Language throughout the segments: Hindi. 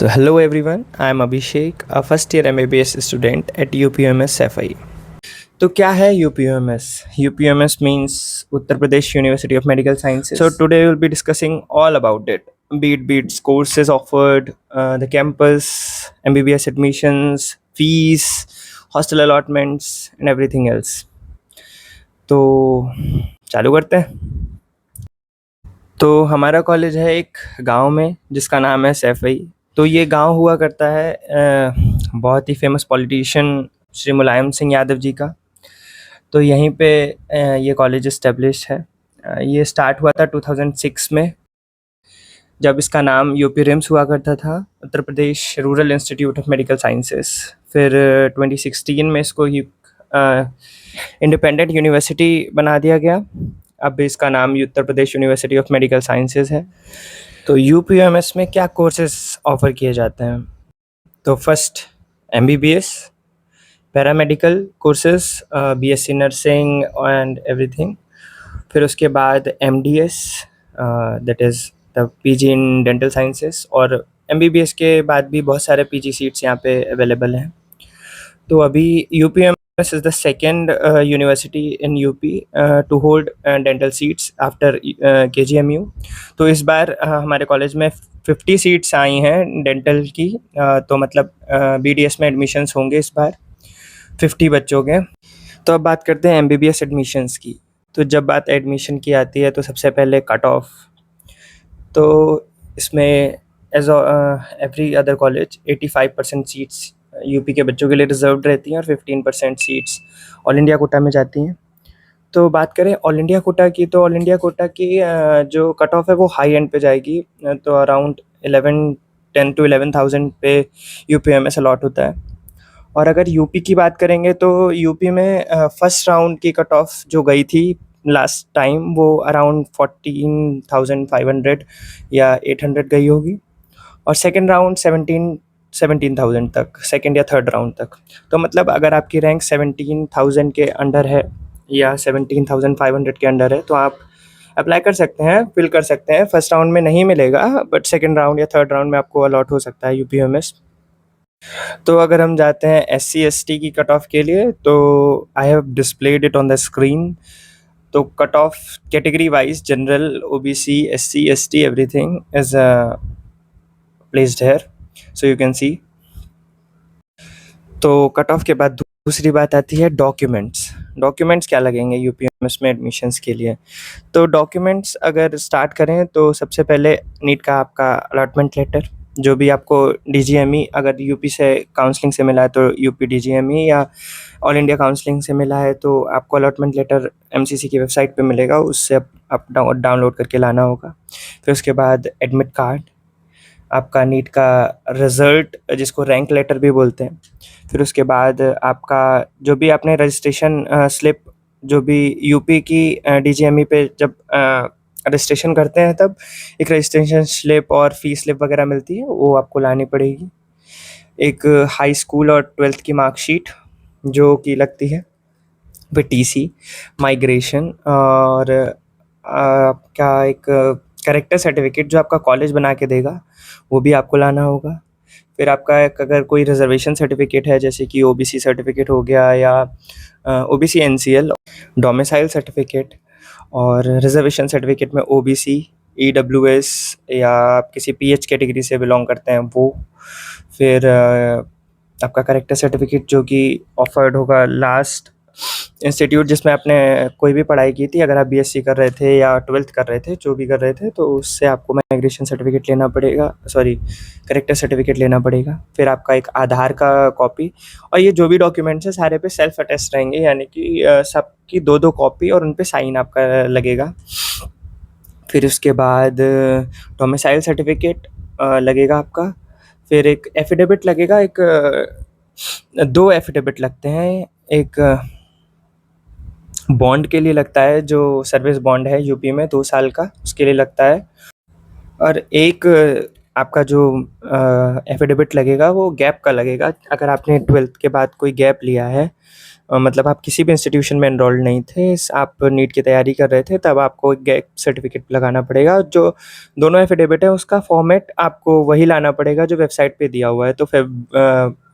So, hello everyone, I am Abhishek, a first year MBBS student at UPMS FI. तो क्या है UPMS? UPMS means Uttar Pradesh University of Medical Sciences. So today we'll be discussing all about it. Be its courses offered, the campus, MBBS admissions, fees, hostel allotments, and everything else. तो चालू करते हैं। तो हमारा कॉलेज है एक गांव में जिसका नाम है सैफई। तो ये गांव हुआ करता है बहुत ही फेमस पॉलिटिशियन श्री मुलायम सिंह यादव जी का। तो यहीं पे ये कॉलेज इस्टेब्लिश है। ये स्टार्ट हुआ था 2006 में, जब इसका नाम यूपी रिम्स हुआ करता था, Uttar Pradesh rural institute of medical sciences. फिर 2016 में इसको इंडिपेंडेंट यूनिवर्सिटी बना दिया गया। अब इसका नाम Uttar Pradesh university of medical sciences है। तो यूपीएमएस में क्या कोर्सेज ऑफर किए जाते हैं? तो first MBBS, paramedical courses, BSc nursing and everything. फिर उसके बाद MDS, that is the PG in dental sciences. और एमबीबीएस के बाद भी बहुत सारे पीजी सीट्स यहाँ पे अवेलेबल हैं। तो अभी UPMS is the second university in UP to hold dental seats after KGMU। तो इस बार हमारे कॉलेज में 50 सीट्स आई हैं डेंटल की। तो मतलब BDS में एडमिशन्स होंगे इस बार 50 बच्चों के। तो अब बात करते हैं MBBS एडमिशन्स की। तो जब बात एडमिशन की आती है तो सबसे पहले कट ऑफ। तो इसमें as every other college 85% seats UP के बच्चों के लिए रिजर्व्ड रहती हैं और 15% सीट्स ऑल इंडिया कोटा में जाती हैं। तो बात करें ऑल इंडिया कोटा की, तो ऑल इंडिया कोटा की जो कट ऑफ है वो हाई एंड पे जाएगी। तो अराउंड 10 to 11,000 पे UPMS अलॉट होता है। और अगर यूपी की बात करेंगे तो यूपी में फर्स्ट राउंड की कट ऑफ जो गई थी लास्ट टाइम, वो अराउंड 14,500 या 800 गई होगी। और सेकेंड राउंड 17,000 तक, सेकेंड या थर्ड राउंड तक। तो मतलब अगर आपकी रैंक 17,000 के अंडर है या 17,500 के अंडर है तो आप अप्लाई कर सकते हैं, फिल कर सकते हैं। फर्स्ट राउंड में नहीं मिलेगा, बट सेकेंड राउंड या थर्ड राउंड में आपको अलॉट हो सकता है UPMS। तो अगर हम जाते हैं SC ST की कट ऑफ के लिए, तो I have displayed it on the screen. तो cut off category wise general, OBC, SC ST everything is placed here, so you can see. तो कट ऑफ के बाद दूसरी बात आती है डॉक्यूमेंट्स क्या लगेंगे UPMS में एडमिशन्स के लिए? तो डॉक्यूमेंट्स अगर स्टार्ट करें तो सबसे पहले नीट का आपका अलॉटमेंट लेटर, जो भी आपको DGME अगर यूपी से काउंसलिंग से मिला है तो यूपी DGME, या ऑल इंडिया काउंसलिंग से मिला है तो आपको अलॉटमेंट लेटर MCC की वेबसाइट पे मिलेगा, उससे आप डाउनलोड करके लाना होगा। फिर उसके बाद एडमिट कार्ड, आपका नीट का रिज़ल्ट जिसको रैंक लेटर भी बोलते हैं। फिर उसके बाद आपका जो भी आपने रजिस्ट्रेशन स्लिप, जो भी यूपी की DGME पे जब रजिस्ट्रेशन करते हैं तब एक रजिस्ट्रेशन स्लिप और फ़ी स्लिप वगैरह मिलती है, वो आपको लानी पड़ेगी। एक हाई स्कूल और 12th की मार्कशीट जो कि लगती है। फिर TC, माइग्रेशन, और आपका एक कैरेक्टर सर्टिफिकेट जो आपका कॉलेज बना के देगा, वो भी आपको लाना होगा। फिर आपका एक अगर कोई रिजर्वेशन सर्टिफिकेट है, जैसे कि OBC सर्टिफिकेट हो गया या OBC NCL, डोमिसाइल सर्टिफिकेट, और रिजर्वेशन सर्टिफिकेट में OBC, EWS या आप किसी PH कैटेगरी से बिलोंग करते हैं वो। फिर आपका कैरेक्टर सर्टिफिकेट जो कि ऑफर्ड होगा लास्ट इंस्टीट्यूट जिसमें आपने कोई भी पढ़ाई की थी। अगर आप BSc कर रहे थे या 12th कर रहे थे, जो भी कर रहे थे, तो उससे आपको माइग्रेशन सर्टिफिकेट लेना पड़ेगा, कैरेक्टर सर्टिफिकेट लेना पड़ेगा। फिर आपका एक आधार का कॉपी, और ये जो भी डॉक्यूमेंट्स हैं सारे पे सेल्फ अटेस्ट रहेंगे, यानी कि सबकी 2-2 कॉपी और उन पे साइन आपका लगेगा। फिर उसके बाद डोमिसाइल सर्टिफिकेट लगेगा आपका। फिर एक एफिडेविट लगेगा, 2 एफिडेविट लगते हैं। एक बॉन्ड के लिए लगता है, जो सर्विस बॉन्ड है यूपी में 2 साल का, उसके लिए लगता है। और एक आपका जो एफिडेविट लगेगा वो गैप का लगेगा। अगर आपने 12th के बाद कोई गैप लिया है, मतलब आप किसी भी इंस्टीट्यूशन में एनरोल्ड नहीं थे, आप नीट की तैयारी कर रहे थे, तब आपको एक गैप सर्टिफिकेट लगाना पड़ेगा। जो दोनों एफिडेविट है उसका फॉर्मेट आपको वही लाना पड़ेगा जो वेबसाइट पे दिया हुआ है। तो फिर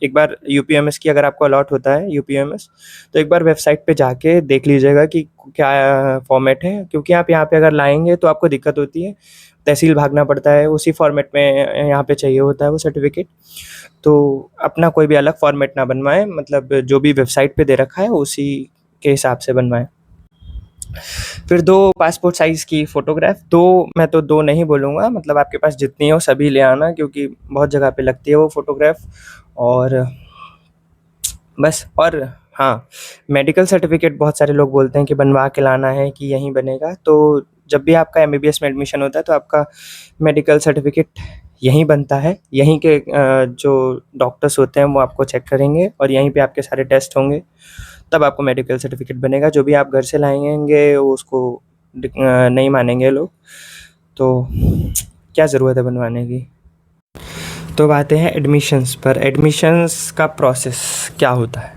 एक बार यूपीएमएस की अगर आपको अलॉट होता है यूपीएमएस, तो एक बार वेबसाइट पे जाके देख लीजिएगा कि क्या फॉर्मेट है, क्योंकि आप यहाँ पे अगर लाएंगे तो आपको दिक्कत होती है, तहसील भागना पड़ता है, उसी फॉर्मेट में यहाँ पे चाहिए होता है वो सर्टिफिकेट। तो अपना कोई भी अलग फॉर्मेट ना बनवाएं, मतलब जो भी वेबसाइट पे दे रखा है उसी के हिसाब से बनवाएं। फिर 2 पासपोर्ट साइज़ की फ़ोटोग्राफ, 2 मैं तो 2 नहीं बोलूँगा, मतलब आपके पास जितनी हो सभी ले आना, क्योंकि बहुत जगह पे लगती है वो फ़ोटोग्राफ। और बस। और हाँ, मेडिकल सर्टिफिकेट बहुत सारे लोग बोलते हैं कि बनवा के लाना है कि यहीं बनेगा। तो जब भी आपका एमबीबीएस में एडमिशन होता है तो आपका मेडिकल सर्टिफिकेट यहीं बनता है। यहीं के जो डॉक्टर्स होते हैं वो आपको चेक करेंगे और यहीं पे आपके सारे टेस्ट होंगे, तब आपको मेडिकल सर्टिफिकेट बनेगा। जो भी आप घर से लाएंगे वो उसको नहीं मानेंगे लोग, तो क्या ज़रूरत है बनवाने की। तो अब आते हैं एडमिशन्स पर। एडमिशन्स का प्रोसेस क्या होता है?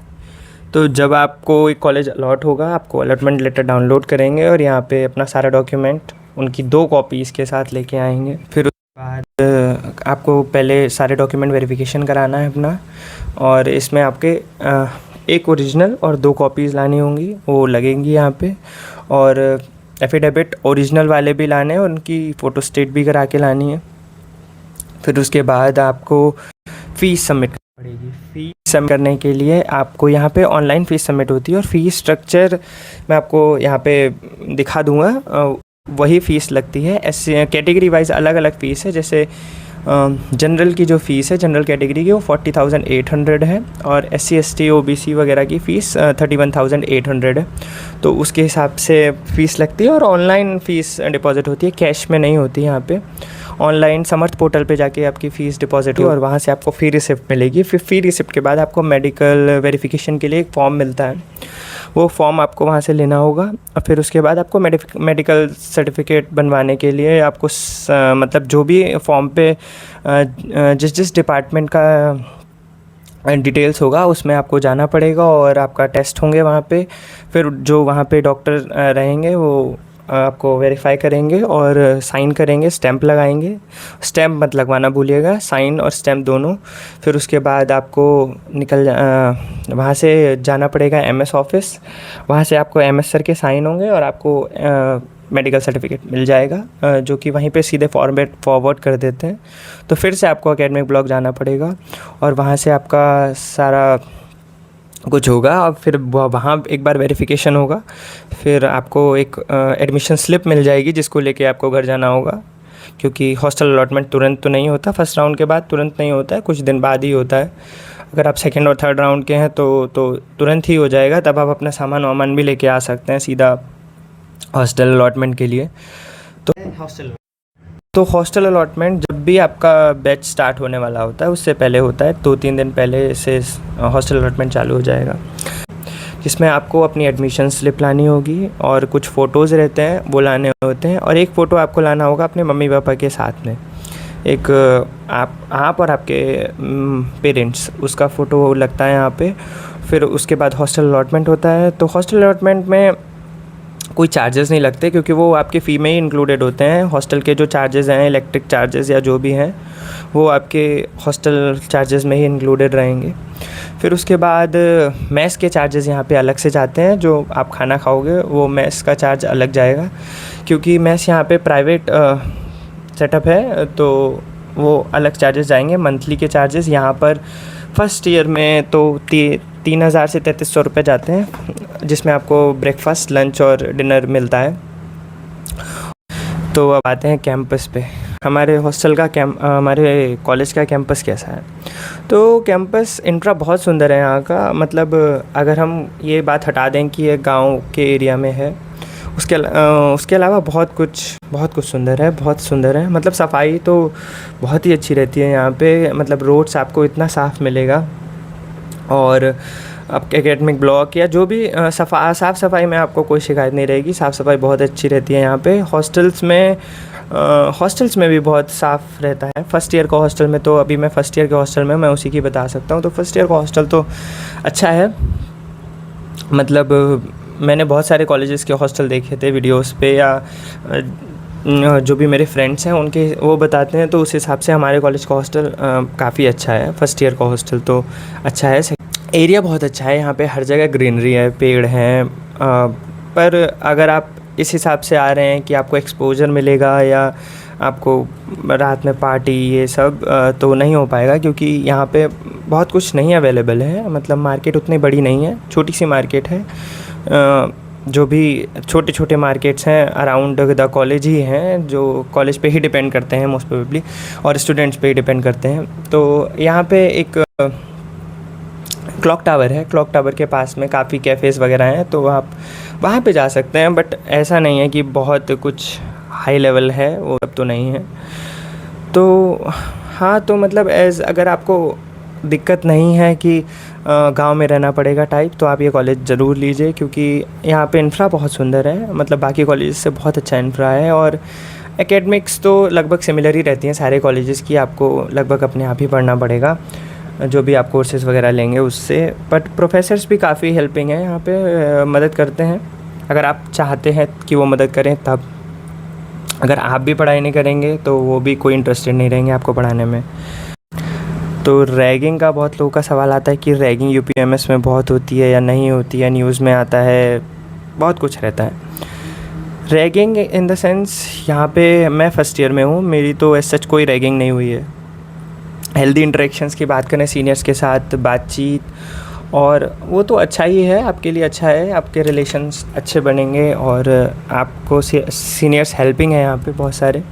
तो जब आपको एक कॉलेज अलॉट होगा, आपको अलॉटमेंट लेटर डाउनलोड करेंगे और यहाँ पे अपना सारा डॉक्यूमेंट उनकी 2 कॉपीज़ के साथ लेके आएंगे। फिर उसके बाद आपको पहले सारे डॉक्यूमेंट वेरिफिकेशन कराना है अपना, और इसमें आपके एक ओरिजिनल और 2 कॉपीज़ लानी होंगी, वो लगेंगी यहाँ पे। और एफिडेविट ओरिजिनल वाले भी लाने हैं, उनकी फ़ोटो स्टेट भी करा के लानी है। फिर उसके बाद आपको फ़ीस सबमिट करनी पड़ेगी। फ़ीस सबमिट करने के लिए आपको यहाँ पे ऑनलाइन फ़ीस सबमिट होती है, और फ़ीस स्ट्रक्चर मैं आपको यहाँ पे दिखा दूँगा। वही फ़ीस लगती है। ऐसे कैटेगरी वाइज अलग अलग फ़ीस है। जैसे जनरल की जो फ़ीस है, जनरल कैटेगरी की, वो 40,800 है, और SC ST OBC वगैरह की फ़ीस 31,800 है। तो उसके हिसाब से फ़ीस लगती है। और ऑनलाइन फ़ीस डिपॉज़िट होती है, कैश में नहीं होती यहाँ पे। ऑनलाइन समर्थ पोर्टल पे जाके आपकी फ़ीस डिपॉज़िट होगी और वहाँ से आपको फ़ी रिसिप्ट मिलेगी। फिर फ़ी रिसिप्ट के बाद आपको मेडिकल वेरिफिकेशन के लिए एक फ़ॉर्म मिलता है, वो फॉर्म आपको वहाँ से लेना होगा। और फिर उसके बाद आपको मेडिकल सर्टिफिकेट बनवाने के लिए आपको मतलब जो भी फॉर्म पे जिस डिपार्टमेंट का डिटेल्स होगा उसमें आपको जाना पड़ेगा, और आपका टेस्ट होंगे वहाँ पे। फिर जो वहाँ पे डॉक्टर रहेंगे वो आपको वेरीफाई करेंगे और साइन करेंगे, स्टैंप लगाएंगे। स्टैंप मत लगवाना भूलिएगा, साइन और स्टैंप दोनों। फिर उसके बाद आपको वहाँ से जाना पड़ेगा MS ऑफिस। वहाँ से आपको MS सर के साइन होंगे और आपको मेडिकल सर्टिफिकेट मिल जाएगा, जो कि वहीं पे सीधे फॉरवर्ड कर देते हैं। तो फिर से आपको एकेडमिक ब्लॉक जाना पड़ेगा, और वहाँ से आपका सारा कुछ होगा। और फिर वहाँ एक बार वेरिफिकेशन होगा, फिर आपको एक एडमिशन स्लिप मिल जाएगी जिसको लेके आपको घर जाना होगा, क्योंकि हॉस्टल अलॉटमेंट तुरंत तो नहीं होता। फर्स्ट राउंड के बाद तुरंत नहीं होता है, कुछ दिन बाद ही होता है। अगर आप सेकेंड और थर्ड राउंड के हैं तो तुरंत ही हो जाएगा, तब आप अपना सामान वामान भी लेके आ सकते हैं सीधा हॉस्टल अलॉटमेंट के लिए। तो हॉस्टल अलॉटमेंट जब भी आपका बैच स्टार्ट होने वाला होता है उससे पहले होता है, 2-3 दिन पहले से हॉस्टल अलॉटमेंट चालू हो जाएगा, जिसमें आपको अपनी एडमिशन स्लिप लानी होगी और कुछ फ़ोटोज़ रहते हैं वो लाने होते हैं। और एक फ़ोटो आपको लाना होगा अपने मम्मी पापा के साथ में, एक आप और आपके पेरेंट्स, उसका फ़ोटो लगता है यहाँ पे। फिर उसके बाद हॉस्टल अलॉटमेंट होता है। तो हॉस्टल अलॉटमेंट में कोई चार्जेस नहीं लगते, क्योंकि वो आपके फ़ी में ही इंक्लूडेड होते हैं। हॉस्टल के जो चार्जेस हैं, इलेक्ट्रिक चार्जेस या जो भी हैं, वो आपके हॉस्टल चार्जेस में ही इंक्लूडेड रहेंगे। फिर उसके बाद मेस के चार्जेस यहाँ पे अलग से जाते हैं। जो आप खाना खाओगे वो मेस का चार्ज अलग जाएगा, क्योंकि मेस यहाँ पे प्राइवेट सेटअप है, तो वो अलग चार्जेस जाएंगे। मंथली के चार्जेस यहाँ पर फर्स्ट ईयर में तो 3,000 से 3,300 रुपये जाते हैं, जिसमें आपको ब्रेकफास्ट, लंच और डिनर मिलता है। तो अब आते हैं कैंपस पे। हमारे हॉस्टल का हमारे कॉलेज का कैंपस कैसा है? तो कैंपस इंफ्रा बहुत सुंदर है यहाँ का। मतलब अगर हम ये बात हटा दें कि ये गांव के एरिया में है, उसके अलावा बहुत कुछ सुंदर है, बहुत सुंदर है। मतलब सफाई तो बहुत ही अच्छी रहती है यहाँ पे। मतलब रोड्स आपको इतना साफ़ मिलेगा, और आपके एकेडमिक ब्लॉक या जो भी साफ़ सफाई में आपको कोई शिकायत नहीं रहेगी। साफ़ सफाई बहुत अच्छी रहती है यहाँ पे। हॉस्टल्स में हॉस्टल्स में भी बहुत साफ़ रहता है। फर्स्ट ईयर का हॉस्टल में तो अभी मैं फ़र्स्ट ईयर के हॉस्टल में मैं उसी की बता सकता हूँ। तो फर्स्ट ईयर का हॉस्टल तो अच्छा है, मतलब मैंने बहुत सारे कॉलेजेस के हॉस्टल देखे थे वीडियोस पे, या जो भी मेरे फ्रेंड्स हैं उनके वो बताते हैं, तो उस हिसाब से हमारे कॉलेज का हॉस्टल काफ़ी अच्छा है। फर्स्ट ईयर का हॉस्टल तो अच्छा है। एरिया बहुत अच्छा है, यहाँ पे हर जगह ग्रीनरी है, पेड़ हैं, पर अगर आप इस हिसाब से आ रहे हैं कि आपको एक्सपोजर मिलेगा या आपको रात में पार्टी ये सब, तो नहीं हो पाएगा, क्योंकि यहाँ पे बहुत कुछ नहीं अवेलेबल है। मतलब मार्केट उतनी बड़ी नहीं है, छोटी सी मार्केट है। जो भी छोटे छोटे मार्केट्स हैं अराउंड द कॉलेज ही हैं, जो कॉलेज पे ही डिपेंड करते हैं मोस्ट प्रोबेबली, और स्टूडेंट्स पे ही डिपेंड करते हैं। तो यहाँ पे एक क्लॉक टावर है, क्लॉक टावर के पास में काफ़ी कैफ़ेज़ वगैरह हैं, तो आप वहाँ पे जा सकते हैं। बट ऐसा नहीं है कि बहुत कुछ हाई लेवल है, वो सब तो नहीं है। तो हाँ, तो मतलब अगर आपको दिक्कत नहीं है कि गांव में रहना पड़ेगा टाइप, तो आप ये कॉलेज ज़रूर लीजिए, क्योंकि यहाँ पे इंफ्रा बहुत सुंदर है। मतलब बाकी कॉलेज से बहुत अच्छा इंफ्रा है, और एकेडमिक्स तो लगभग सिमिलर ही रहती हैं सारे कॉलेजेस की। आपको लगभग अपने आप ही पढ़ना पड़ेगा जो भी आप कोर्सेज़ वगैरह लेंगे उससे। बट प्रोफेसर्स भी काफ़ी हेल्पिंग हैं यहाँ पे, मदद करते हैं अगर आप चाहते हैं कि वो मदद करें तब। अगर आप भी पढ़ाई नहीं करेंगे तो वो भी कोई इंटरेस्टेड नहीं रहेंगे आपको पढ़ाने में। तो रैगिंग का बहुत लोगों का सवाल आता है कि रैगिंग यूपीएमएस में बहुत होती है या नहीं होती है, न्यूज़ में आता है, बहुत कुछ रहता है। रैगिंग इन द सेंस, यहाँ पे मैं फ़र्स्ट ईयर में हूँ, मेरी तो ऐसा सच कोई रैगिंग नहीं हुई है। हेल्दी इंटरेक्शंस की बात करें, सीनियर्स के साथ बातचीत, और वो तो अच्छा ही है, आपके लिए अच्छा है, आपके रिलेशंस अच्छे बनेंगे, और आपको सीनियर्स हेल्पिंग है यहाँ पे बहुत सारे।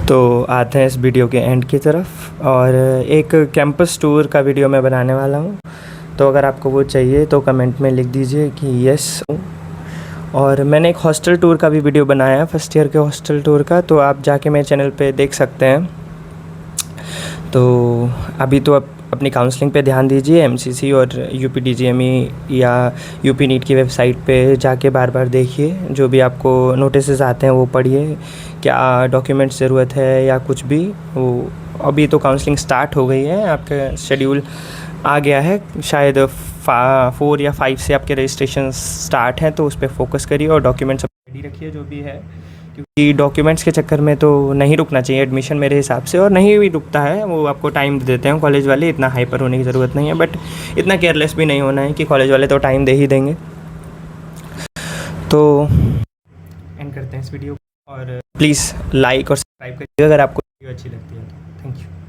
तो आते हैं इस वीडियो के एंड की तरफ, और एक कैंपस टूर का वीडियो मैं बनाने वाला हूँ। तो अगर आपको वो चाहिए तो कमेंट में लिख दीजिए कि यस। और मैंने एक हॉस्टल टूर का भी वीडियो बनाया है, फर्स्ट ईयर के हॉस्टल टूर का, तो आप जाके मेरे चैनल पे देख सकते हैं। तो अभी तो आप अपनी काउंसलिंग पे ध्यान दीजिए, एमसीसी और यूपीडीजीएमई या यूपी नीट की वेबसाइट पे जाके बार बार देखिए, जो भी आपको नोटिसेस आते हैं वो पढ़िए, क्या डॉक्यूमेंट्स ज़रूरत है या कुछ भी। वो अभी तो काउंसलिंग स्टार्ट हो गई है, आपका शेड्यूल आ गया है, शायद 4 या 5 से आपके रजिस्ट्रेशन स्टार्ट हैं, तो उस पर फोकस करिए और डॉक्यूमेंट्स रेडी रखिए जो भी है, क्योंकि डॉक्यूमेंट्स के चक्कर में तो नहीं रुकना चाहिए एडमिशन मेरे हिसाब से। और नहीं भी रुकता है, वो आपको टाइम दे देते हैं कॉलेज वाले, इतना हाइपर होने की ज़रूरत नहीं है, बट इतना केयरलेस भी नहीं होना है कि कॉलेज वाले तो टाइम दे ही देंगे। तो एंड करते हैं इस वीडियो को, और प्लीज़ लाइक और सब्सक्राइब करिए अगर आपको वीडियो अच्छी लगती है तो। Thank you.